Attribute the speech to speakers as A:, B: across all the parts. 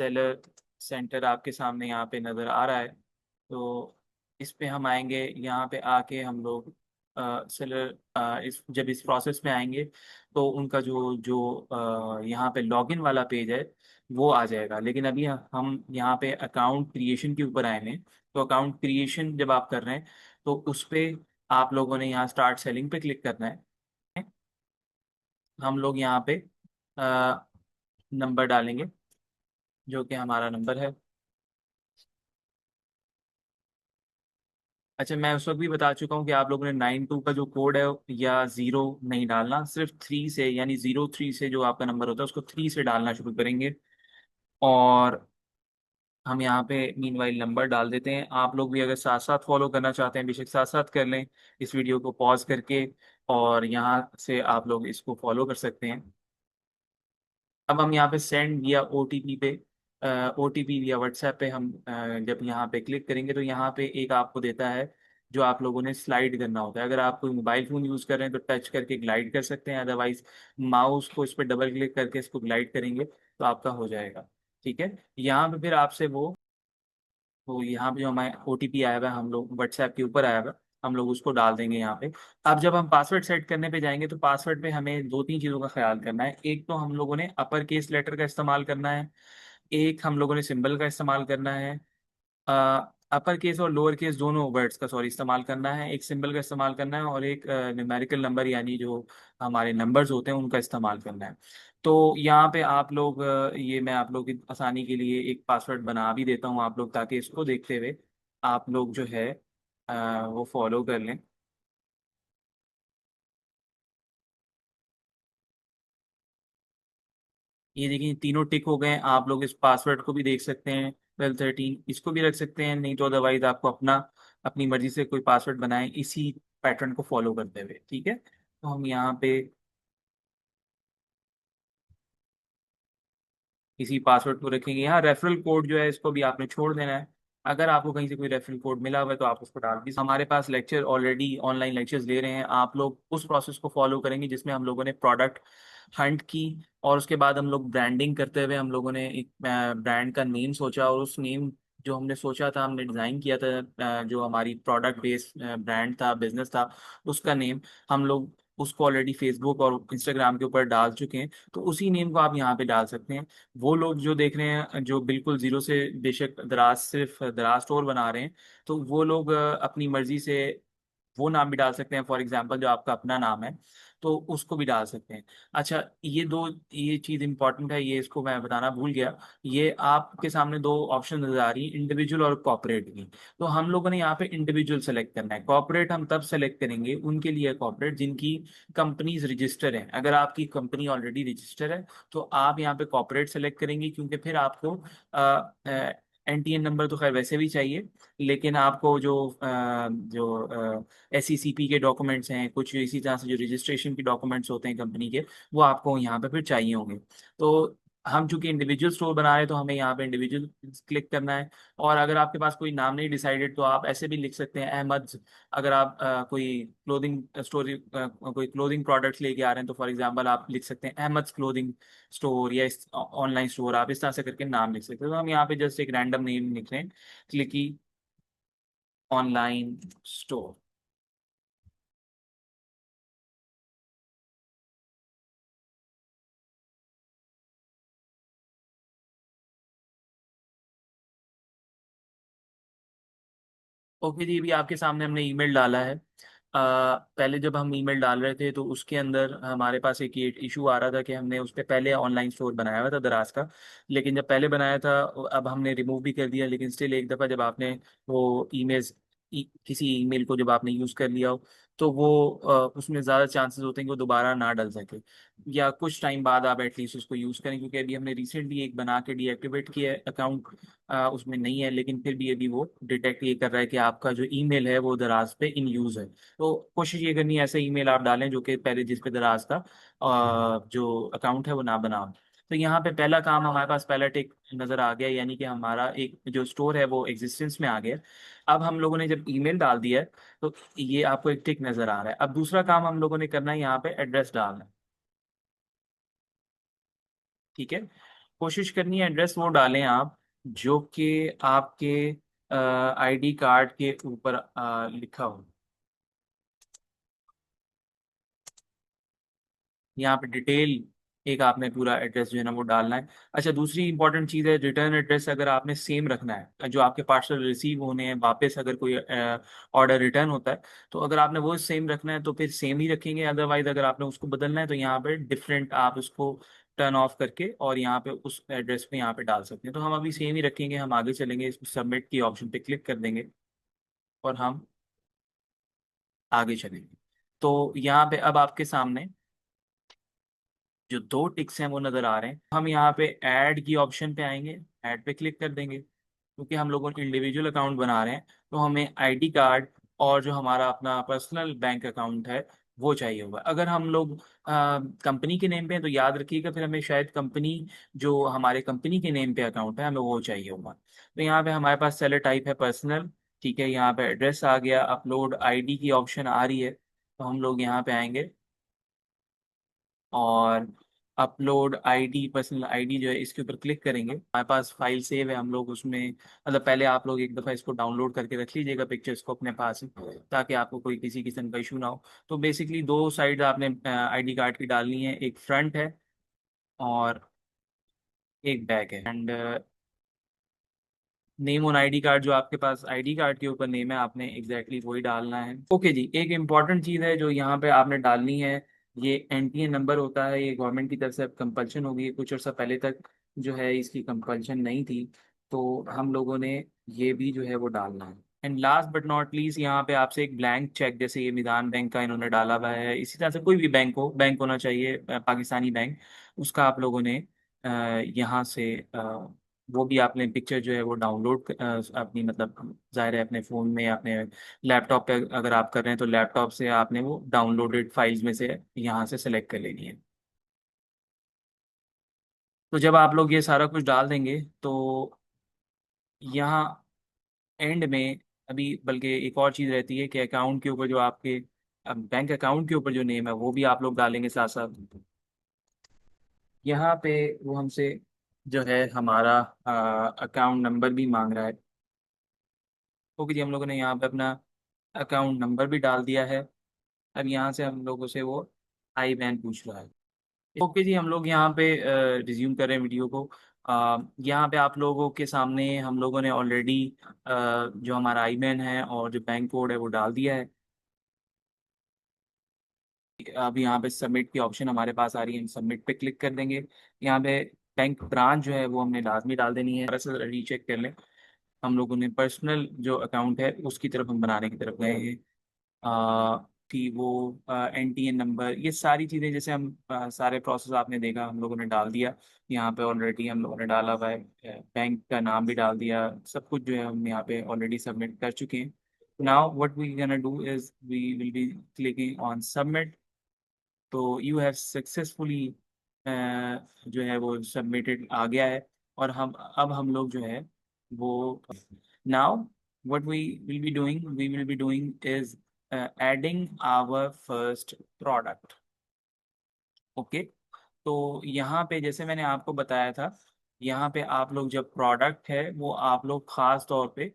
A: Seller centre आपके सामने यहाँ पे नज़र आ रहा है। तो इस पे हम आएंगे, यहाँ पे आके हम लोग सेलर इस जब इस प्रोसेस में आएंगे तो उनका जो जो यहाँ पे लॉगिन वाला पेज है वो आ जाएगा। लेकिन अभी हम यहाँ पे अकाउंट क्रिएशन के ऊपर आए हैं। तो अकाउंट क्रिएशन जब आप कर रहे हैं तो उस पे आप लोगों ने यहाँ स्टार्ट सेलिंग पे क्लिक करना है। हम लोग यहाँ पे नंबर डालेंगे जो कि हमारा नंबर है। अच्छा, मैं उस वक्त भी बता चुका हूँ कि आप लोगों ने 92 का जो कोड है या जीरो नहीं डालना, सिर्फ थ्री से, यानी 03 से जो आपका नंबर होता है उसको थ्री से डालना शुरू करेंगे। और हम यहाँ पे मीनवाइल नंबर डाल देते हैं। आप लोग भी अगर साथ साथ फॉलो करना चाहते हैं बेशक साथ साथ कर लें, इस वीडियो को पॉज करके, और यहाँ से आप लोग इसको फॉलो कर सकते हैं। अब हम यहाँ पे सेंड या ओटीपी पे ओटीपी या व्हाट्सएप पे हम जब यहाँ पे क्लिक करेंगे तो यहाँ पे एक आपको देता है जो आप लोगों ने स्लाइड करना होता है। अगर आप कोई मोबाइल फ़ोन यूज़ कर रहे हैं तो टच करके ग्लाइड कर सकते हैं, अदरवाइज माउस को इस पर डबल क्लिक करके इसको ग्लाइड करेंगे तो आपका हो जाएगा। ठीक है, यहाँ पे फिर आपसे वो यहाँ पे जो हमारे ओटीपी आया हुआ है, हम लोग व्हाट्सएप के ऊपर आया हुआ है, हम लोग उसको डाल देंगे यहाँ पे। अब जब हम पासवर्ड सेट करने पे जाएंगे तो पासवर्ड पे हमें दो तीन चीज़ों का ख्याल करना है। एक तो हम लोगों ने अपर केस लेटर का इस्तेमाल करना है, एक हम लोगों ने सिंबल का इस्तेमाल करना है। अपर केस और लोअर केस दोनों वर्ड्स का सॉरी इस्तेमाल करना है, एक सिंबल का इस्तेमाल करना है और एक न्यूमेरिकल नंबर यानी जो हमारे नंबर्स होते हैं उनका इस्तेमाल करना है। तो यहाँ पे आप लोग ये मैं आप लोग की आसानी के लिए एक पासवर्ड बना भी देता हूँ आप लोग, ताकि इसको देखते हुए आप लोग जो है वो फॉलो कर लें। ये देखिए तीनों टिक हो गए हैं। आप लोग इस पासवर्ड को भी देख सकते हैं, 1213 इसको भी रख सकते हैं, नहीं तो अदरवाइज आपको अपना अपनी मर्जी से कोई पासवर्ड बनाएं इसी पैटर्न को फॉलो करते हुए। ठीक है, तो हम यहाँ पे इसी पासवर्ड को रखेंगे। यहाँ रेफरल कोड जो है इसको भी आपने छोड़ देना है। अगर आपको कहीं से कोई रेफरल कोड मिला हुआ है तो आप उसको डाल दीजिए। हमारे पास लेक्चर ऑलरेडी ऑनलाइन लेक्चर्स ले रहे हैं, आप लोग उस प्रोसेस को फॉलो करेंगे जिसमें हम लोगों ने प्रोडक्ट हंट की, और उसके बाद हम लोग ब्रांडिंग करते हुए हम लोगों ने एक ब्रांड का नेम सोचा, और उस नेम जो हमने सोचा था, हमने डिज़ाइन किया था, जो हमारी प्रोडक्ट बेस्ड ब्रांड था, बिजनेस था, उसका नेम हम लोग उसको ऑलरेडी फेसबुक और इंस्टाग्राम के ऊपर डाल चुके हैं। तो उसी नेम को आप यहाँ पे डाल सकते हैं। वो लोग जो देख रहे हैं जो बिल्कुल जीरो से बेशक दराज सिर्फ दराज स्टोर बना रहे हैं, तो वो लोग अपनी मर्जी से वो नाम भी डाल सकते हैं। फॉर एग्जांपल जो आपका अपना नाम है तो उसको भी डाल सकते हैं। अच्छा, ये चीज़ इंपॉर्टेंट है, ये इसको मैं बताना भूल गया। ये आपके सामने दो ऑप्शन नजर आ रही है, इंडिविजुअल और कॉर्पोरेट की। तो हम लोगों ने यहाँ पे इंडिविजुअल सेलेक्ट करना है। कॉर्पोरेट हम तब सेलेक्ट करेंगे उनके लिए कॉर्पोरेट जिनकी कंपनीज रजिस्टर है। अगर आपकी कंपनी ऑलरेडी रजिस्टर है तो आप यहाँ पे कॉर्पोरेट सेलेक्ट करेंगे, क्योंकि फिर आपको एनटीएन नंबर तो खैर वैसे भी चाहिए, लेकिन आपको जो एसईसीपी के डॉक्यूमेंट्स हैं, कुछ इसी तरह से जो रजिस्ट्रेशन के डॉक्यूमेंट्स होते हैं कंपनी के, वो आपको यहाँ पे फिर चाहिए होंगे। तो हम चूंकि इंडिविजुअल स्टोर बना रहे हैं तो हमें यहाँ पे इंडिविजुअल क्लिक करना है। और अगर आपके पास कोई नाम नहीं डिसाइडेड तो आप ऐसे भी लिख सकते हैं अहमद। अगर आप कोई क्लोथिंग स्टोर कोई क्लोथिंग प्रोडक्ट्स लेके आ रहे हैं तो फॉर एग्जांपल आप लिख सकते हैं अहमद क्लोथिंग स्टोर, या इस ऑनलाइन स्टोर आप इस तरह से करके नाम लिख सकते हैं। तो हम यहाँ पे जस्ट एक रैंडम नेम लिख रहे हैं, क्लिकी ऑनलाइन स्टोर। ओके जी, अभी आपके सामने हमने ईमेल डाला है। पहले जब हम ईमेल डाल रहे थे तो उसके अंदर हमारे पास एक ये इशू आ रहा था कि हमने उस पर पहले ऑनलाइन स्टोर बनाया हुआ था दराज का। लेकिन जब पहले बनाया था, अब हमने रिमूव भी कर दिया, लेकिन स्टिल एक दफ़ा जब आपने वो किसी ईमेल को जब आपने यूज़ कर लिया हो तो वो उसमें ज़्यादा चांसेस होते हैं कि वो दोबारा ना डल सके, या कुछ टाइम बाद आप एटलीस्ट उसको यूज़ करें। क्योंकि अभी हमने रिसेंटली एक बना के डीएक्टिवेट किया है अकाउंट, उसमें नहीं है, लेकिन फिर भी अभी वो डिटेक्ट ये कर रहा है कि आपका जो ईमेल है वो दराज पे इन यूज है। तो कोशिश ये करनी है ऐसे ईमेल आप डालें जो कि पहले जिस पे दराज का जो अकाउंट है वो ना बनाओ। तो यहाँ पे पहला काम हमारे पास पहला टिक नजर आ गया, यानी कि हमारा एक जो स्टोर है वो एग्जिस्टेंस में आ गया। अब हम लोगों ने जब ईमेल डाल दिया है तो ये आपको एक टिक नजर आ रहा है। अब दूसरा काम हम लोगों ने करना है, यहाँ पे एड्रेस डालना है। ठीक है, कोशिश करनी है एड्रेस वो डालें आप जो कि आपके आईडी कार्ड के ऊपर लिखा हो। यहाँ पे डिटेल एक आपने पूरा एड्रेस जो है ना वो डालना है। अच्छा, दूसरी इंपॉर्टेंट चीज़ है रिटर्न एड्रेस अगर आपने सेम रखना है जो आपके पार्सल रिसीव होने हैं, वापस अगर कोई ऑर्डर रिटर्न होता है तो अगर आपने वो सेम रखना है तो फिर सेम ही रखेंगे। अदरवाइज अगर आपने उसको बदलना है तो यहाँ पे डिफरेंट आप उसको टर्न ऑफ करके और यहाँ पे उस एड्रेस पे यहाँ पे डाल सकते हैं। तो हम अभी सेम ही रखेंगे, हम आगे चलेंगे, इसको सबमिट की ऑप्शन पे क्लिक कर देंगे और हम आगे चलेंगे। तो यहाँ पे अब आपके सामने जो दो टिक्स हैं वो नजर आ रहे हैं। हम यहाँ पे ऐड की ऑप्शन पे आएंगे, ऐड पे क्लिक कर देंगे क्योंकि हम लोगों ने इंडिविजुअल अकाउंट बना रहे हैं तो हमें आईडी कार्ड और जो हमारा अपना पर्सनल बैंक अकाउंट है वो चाहिए होगा। अगर हम लोग कंपनी के नेम पे हैं तो याद रखिएगा फिर हमें शायद कंपनी जो हमारे कंपनी के नेम पे अकाउंट है हमें वो चाहिए होगा। तो यहाँ पे हमारे पास सेलर टाइप है पर्सनल, ठीक है। यहाँ पे एड्रेस आ गया, अपलोड आईडी की ऑप्शन आ रही है तो हम लोग यहाँ पे आएंगे और अपलोड आईडी, पर्सनल आईडी जो है इसके ऊपर क्लिक करेंगे। हमारे पास फाइल सेव है, हम लोग उसमें मतलब पहले आप लोग एक दफ़ा इसको डाउनलोड करके रख लीजिएगा पिक्चर्स को अपने पास ताकि आपको कोई किसी किस्म का इशू ना हो। तो बेसिकली दो साइड आपने आईडी कार्ड की डालनी है, एक फ्रंट है और एक बैक है। And name on ID card, जो आपके पास आईडी कार्ड के ऊपर नेम है आपने एग्जैक्टली वही डालना है। ओके जी, एक इम्पॉर्टेंट चीज़ है जो यहाँ पे आपने डालनी है, ये एनटीए नंबर होता है। ये गवर्नमेंट की तरफ से अब कंपल्शन हो गई है, कुछ अर्सा पहले तक जो है इसकी कंपल्शन नहीं थी। तो हम लोगों ने ये भी जो है वो डालना है। And last but not least यहाँ पे आपसे एक ब्लैंक चेक, जैसे ये मिधान बैंक का इन्होंने डाला हुआ है, इसी तरह से कोई भी बैंक हो, बैंक होना चाहिए पाकिस्तानी बैंक, उसका आप लोगों ने यहाँ से वो भी आपने पिक्चर जो है वो डाउनलोड अपनी मतलब जाहिर है अपने फ़ोन में या अपने लैपटॉप पे अगर आप कर रहे हैं तो लैपटॉप से आपने वो डाउनलोडेड फाइल्स में से यहाँ से सेलेक्ट कर लेनी है। तो जब आप लोग ये सारा कुछ डाल देंगे तो यहाँ एंड में अभी बल्कि एक और चीज़ रहती है कि अकाउंट के ऊपर जो आपके बैंक अकाउंट के ऊपर जो नेम है वो भी आप लोग डालेंगे साथ साथ। यहाँ पे वो हमसे जो है हमारा अकाउंट नंबर भी मांग रहा है। ओके जी, हम लोगों ने यहाँ पे अपना अकाउंट नंबर भी डाल दिया है। अब यहाँ से हम लोगों से वो आई बैन पूछ रहा है। ओके जी, हम लोग यहाँ पे रिज्यूम कर रहे हैं वीडियो को। यहाँ पे आप लोगों के सामने हम लोगों ने ऑलरेडी जो हमारा आई बैन है और जो बैंक कोड है वो डाल दिया है। अब यहाँ पे सबमिट की ऑप्शन हमारे पास आ रही है, हम सबमिट पे क्लिक कर देंगे। यहाँ पे बैंक ब्रांच जो है वो हमने लाजमी डाल देनी है। रीचेक कर लें, हम लोगों ने पर्सनल जो अकाउंट है उसकी तरफ हम बनाने की तरफ गए हैं। आ, कि वो एनटीएन नंबर, ये सारी चीज़ें जैसे हम सारे प्रोसेस आपने देखा हम लोगों ने डाल दिया। यहाँ पे ऑलरेडी हम लोगों ने डाला हुआ है, बैंक का नाम भी डाल दिया, सब कुछ जो है हम यहाँ पे ऑलरेडी सबमिट कर चुके हैं। Now what we gonna do is we will be clicking on submit. तो यू हैव सक्सेसफुली जो है वो सबमिटेड आ गया है। और हम अब हम लोग जो है वो now what we will be doing, we will be doing is adding our first product. Okay, तो यहाँ पे जैसे मैंने आपको बताया था, यहाँ पे आप लोग जब प्रोडक्ट है वो आप लोग ख़ास तौर पे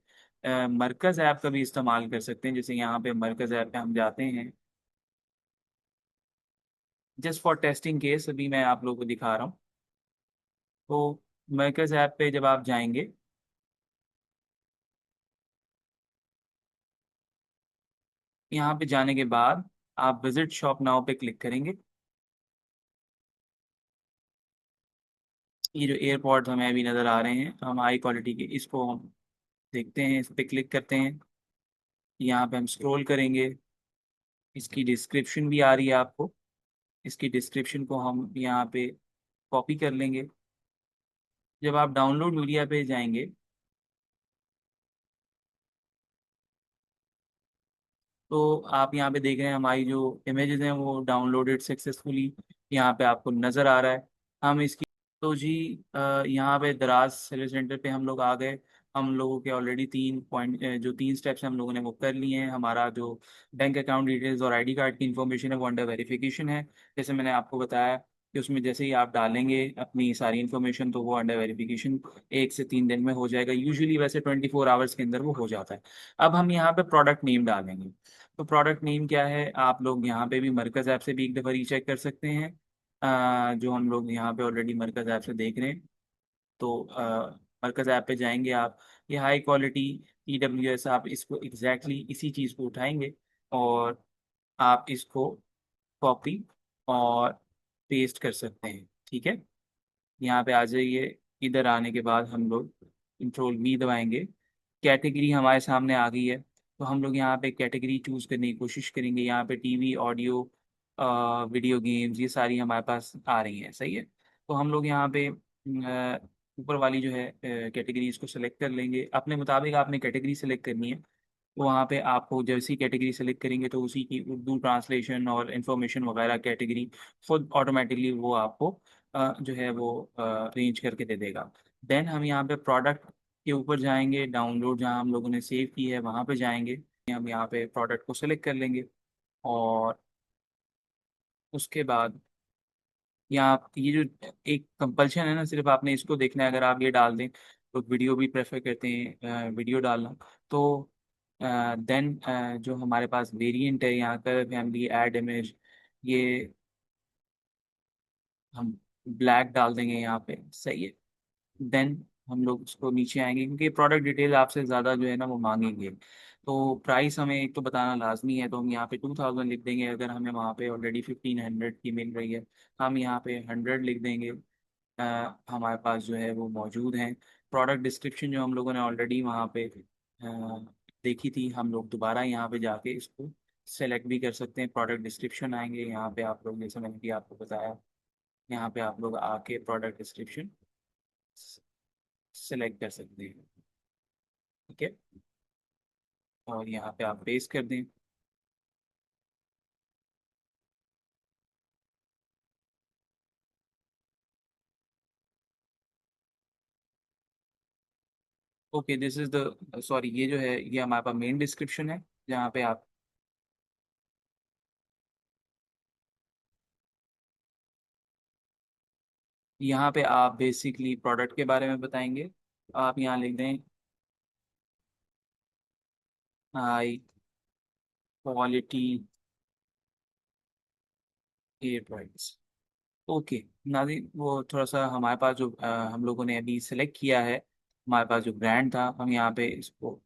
A: मरकज़ ऐप का भी इस्तेमाल कर सकते हैं। जैसे यहाँ पे मरकज़ ऐप पे हम जाते हैं, जस्ट फॉर टेस्टिंग केस अभी मैं आप लोगों को दिखा रहा हूँ। तो मरकज़ ऐप पे जब आप जाएंगे, यहाँ पे जाने के बाद आप विजिट शॉप नाउ पे क्लिक करेंगे। ये जो एयरपोर्ट हमें अभी नज़र आ रहे हैं हम हाई क्वालिटी के, इसको हम देखते हैं, इस पे क्लिक करते हैं। यहाँ पे हम स्क्रॉल करेंगे, इसकी डिस्क्रिप्शन भी आ रही है आपको, इसकी डिस्क्रिप्शन को हम यहाँ पे कॉपी कर लेंगे। जब आप डाउनलोड मीडिया पे जाएंगे तो आप यहाँ पे देख रहे हैं हमारी जो इमेजेस हैं वो डाउनलोडेड सक्सेसफुली यहाँ पे आपको नज़र आ रहा है। हम इसकी तो जी यहाँ पे दराज सर्विस सेंटर पे हम लोग आ गए। हम लोगों के ऑलरेडी 3 पॉइंट जो 3 स्टेप्स हैं हम लोगों ने वो कर लिए हैं। हमारा जो बैंक अकाउंट डिटेल्स और आईडी कार्ड की इन्फॉर्मेशन है वो अंडर वेरिफिकेशन है, जैसे मैंने आपको बताया। कि उसमें जैसे ही आप डालेंगे अपनी सारी इन्फॉर्मेशन तो वो अंडर वेरिफिकेशन 1 से 3 दिन में हो जाएगा। यूजुअली वैसे 24 आवर्स के अंदर वो हो जाता है। अब हम यहाँ पे प्रोडक्ट नेम डालेंगे। तो प्रोडक्ट नेम क्या है, आप लोग यहाँ पे भी मरकज ऐप से भी एक दफ़ा रीचेक कर सकते हैं। जो हम लोग यहाँ पे ऑलरेडी मरकज ऐप से देख रहे हैं। तो मरकज ऐप पे जाएंगे आप, ये हाई क्वालिटी EWS, आप इसको एग्जैक्टली इसी चीज़ को उठाएंगे और आप इसको कॉपी और पेस्ट कर सकते हैं। ठीक है, यहाँ पे आ जाइए। इधर आने के बाद हम लोग कंट्रोल V दबाएंगे। कैटेगरी हमारे सामने आ गई है, तो हम लोग यहाँ पे कैटेगरी चूज करने की कोशिश करेंगे। यहाँ पे टीवी, ऑडियो, वीडियो गेम्स, ये सारी हमारे पास आ रही हैं। सही है, तो हम लोग यहाँ पे ऊपर वाली जो है कैटेगरी, इसको सेलेक्ट कर लेंगे। अपने मुताबिक आपने कैटेगरी सेलेक्ट करनी है। तो वहाँ पे आपको जैसी कैटेगरी सेलेक्ट करेंगे तो उसी की उर्दू ट्रांसलेशन और इन्फॉर्मेशन वगैरह कैटेगरी खुद ऑटोमेटिकली वो आपको जो है वो अरेंज करके दे देगा। देन हम यहाँ पे प्रोडक्ट के ऊपर जाएंगे, डाउनलोड जहाँ हम लोगों ने सेव की है वहाँ पे जाएंगे। हम यहाँ पे प्रोडक्ट को सेलेक्ट कर लेंगे और उसके बाद यहाँ ये जो एक कंपल्शन है ना, सिर्फ आपने इसको देखना है। अगर आप ये डाल दें तो वीडियो भी प्रेफर करते हैं वीडियो डालना, तो देन जो हमारे पास वेरिएंट है यहाँ का, फैमिली ऐड इमेज, ये हम ब्लैक डाल देंगे यहाँ पे। सही है, देन हम लोग उसको नीचे आएंगे क्योंकि प्रोडक्ट डिटेल आपसे ज़्यादा जो है ना वो मांगेंगे। तो प्राइस हमें एक तो बताना लाजमी है, तो हम यहाँ पे 2000 लिख देंगे। अगर हमें वहाँ पे ऑलरेडी 1500 की मिल रही है, हम यहाँ पे 100 लिख देंगे। हमारे पास जो है वो मौजूद हैं। प्रोडक्ट डिस्क्रिप्शन जो हम लोगों ने ऑलरेडी वहाँ पे देखी थी, हम लोग दोबारा यहाँ पे जाके इसको सेलेक्ट भी कर सकते हैं। प्रोडक्ट डिस्क्रिप्शन आएंगे यहाँ पे, आप लोग जैसे मैंने भी आपको बताया, यहाँ पे आप लोग आके प्रोडक्ट डिस्क्रिप्शन सेलेक्ट कर सकते हैं। ठीक है, और यहाँ पे आप पेस्ट कर दें। Okay, this is the sorry, ये जो है ये हमारे पास मेन डिस्क्रिप्शन है जहाँ पे आप, यहाँ पे आप बेसिकली प्रोडक्ट के बारे में बताएंगे। आप यहाँ लिख दें हाई क्वालिटी एयरबड्स। ओके नाज़रीन, वो थोड़ा सा हमारे पास जो हम लोगों ने अभी सेलेक्ट किया है, हमारे पास जो ब्रांड था, हम यहाँ पे इसको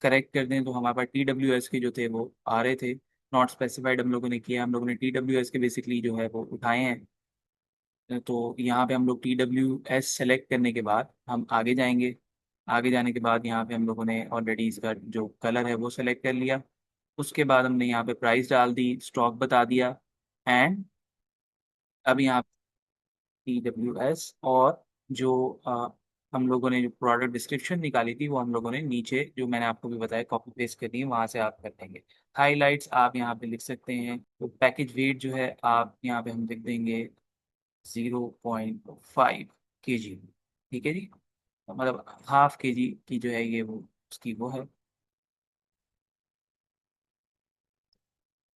A: करेक्ट कर दें तो हमारे पास TWS के जो थे वो आ रहे थे। नॉट स्पेसिफाइड हम लोगों ने किया, हम लोगों ने TWS के बेसिकली जो है वो उठाए हैं। तो यहाँ पे हम लोग TWS सेलेक्ट करने के बाद हम आगे जाएंगे। आगे जाने के बाद यहाँ पे हम लोगों ने ऑलरेडी इसका जो कलर है वो सेलेक्ट कर लिया। उसके बाद हमने यहाँ पे प्राइस डाल दी, स्टॉक बता दिया, एंड अब यहाँ TWS और जो हम लोगों ने जो प्रोडक्ट डिस्क्रिप्शन निकाली थी वो हम लोगों ने नीचे जो मैंने आपको भी बताया कॉपी पेस्ट करनी है, वहाँ से आप कर देंगे। हाईलाइट्स आप यहाँ पे लिख सकते हैं। तो पैकेज वेट जो है आप यहाँ पे हम लिख देंगे 0.5 kg। ठीक है जी, मतलब ½ kg की जो है ये वो उसकी वो है।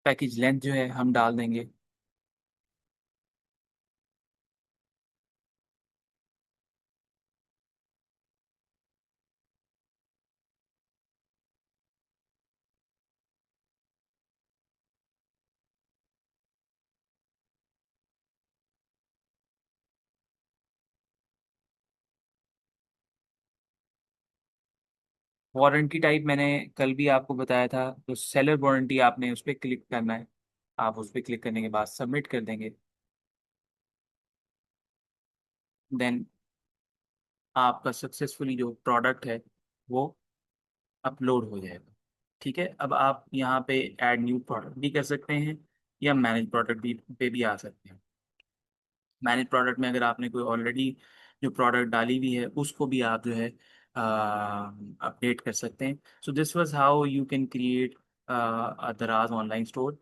A: पैकेज लेंथ जो है हम डाल देंगे। वारंटी टाइप मैंने कल भी आपको बताया था, तो सेलर वारंटी आपने उस पर क्लिक करना है। आप उस पर क्लिक करने के बाद सबमिट कर देंगे। देन आपका सक्सेसफुली जो प्रोडक्ट है वो अपलोड हो जाएगा। ठीक है, अब आप यहाँ पे ऐड न्यू प्रोडक्ट भी कर सकते हैं या मैनेज प्रोडक्ट भी पे भी आ सकते हैं। मैनेज प्रोडक्ट में अगर आपने कोई ऑलरेडी जो प्रोडक्ट डाली हुई है उसको भी आप जो है अपडेट कर सकते हैं। So this was how you can create a दराज ऑनलाइन स्टोर।